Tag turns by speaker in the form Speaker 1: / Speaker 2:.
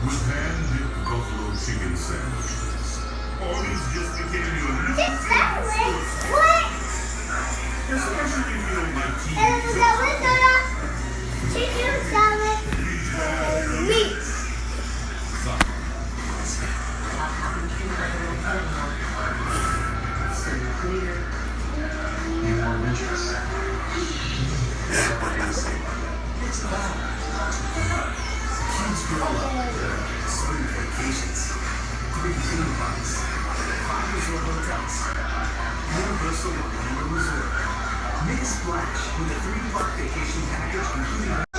Speaker 1: with hand-dipped buffalo chicken sandwiches. Or these just became your new favorite sports.
Speaker 2: What?
Speaker 1: Especially if you don't like TV.
Speaker 2: Chicken salad. Meat.
Speaker 3: Need more interest. What can I say about that? It's about kids grow up, summer vacations, 3 theme parks, 5 resort hotels, Universal Orlando Resort. Make a splash with a 3-park vacation package including